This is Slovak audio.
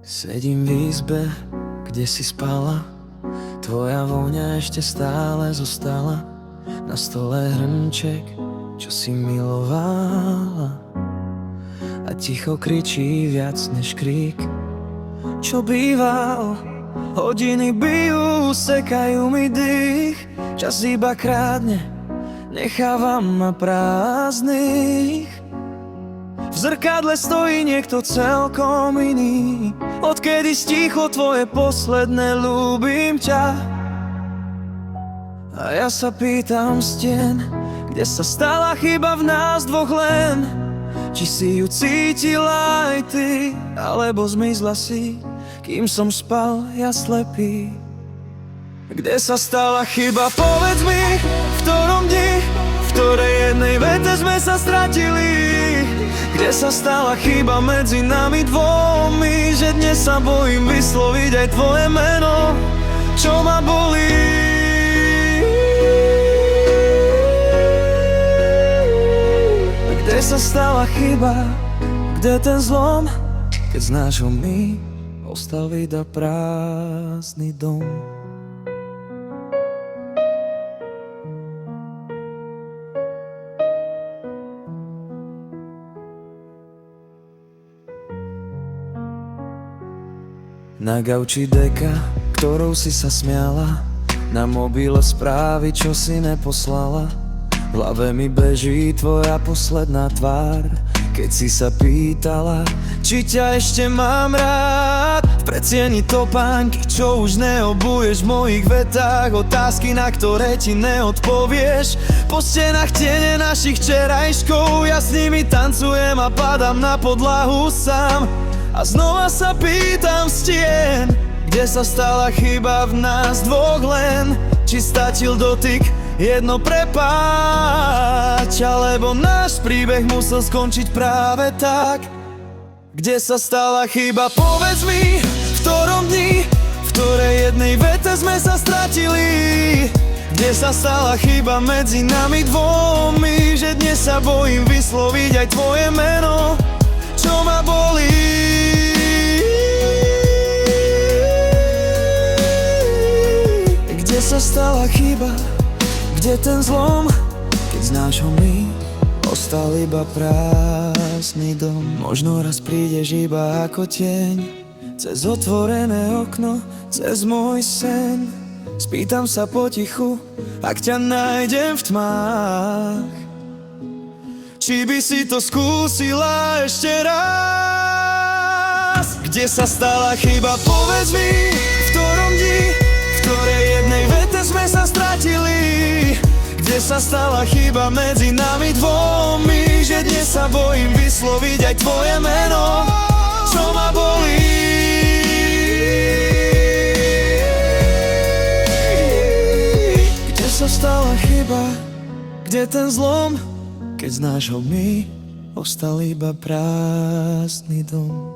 Sedím v izbe, kde si spala, tvoja vôňa ešte stále zostala. Na stole hrnček, čo si milovala, a ticho kričí viac než krík. Čo býval, hodiny bijú, sekajú mi dých. Čas iba krádne, nechávam ma prázdnych. V zrkadle stojí niekto celkom iný. Odkedy sticho tvoje posledné ľúbim ťa. A ja sa pýtam stien, kde sa stala chyba v nás dvoch len. Či si ju cítila aj ty, alebo zmizla si, kým som spal ja slepý. Kde sa stala chyba, povedz mi, v ktorom dni, v ktorej jednej vete sme sa stratili. Kde sa stala chyba medzi nami dvomi, že dnes sa bojím vysloviť aj tvoje meno, čo ma bolí. Kde sa stala chyba, kde ten zlom, keď z nášho my ostal iba prázdny dom. Na gauči deka, ktorou si sa smiala, na mobile správy, čo si neposlala. V hlave mi beží tvoja posledná tvár, keď si sa pýtala, či ťa ešte mám rád. V predsieni topánky, čo už neobuješ v mojich vetách, otázky, na ktoré ti neodpovieš. Po stenách tiene našich včerajškov, ja s nimi tancujem a padám na podlahu sám. A znova sa pýtam stien, kde sa stala chyba v nás dvoch len. Či stačil dotyk, jedno prepáč, alebo náš príbeh musel skončiť práve tak. Kde sa stala chyba, povedz mi, v ktorom dni, v ktorej jednej vete sme sa stratili. Kde sa stala chyba medzi nami dvomi, že dnes sa bojím vysloviť aj tvoje meno, čo ma bolí. Kde sa stala chyba, kde ten zlom, keď z nášho my ostal iba prázdny dom. Možno raz prídeš iba ako tieň, cez otvorené okno, cez môj sen. Spýtam sa potichu, ak ťa nájdem v tmách, či by si to skúsila ešte raz. Kde sa stala chyba, povedz mi, v ktorom dni, v ktorej jednej vete sme sa stratili. Kde sa stala chyba medzi nami dvomi, že dnes sa bojím vysloviť aj tvoje meno, čo ma bolí. Kde sa stala chyba, kde ten zlom, keď z nášho my ostal iba prázdny dom.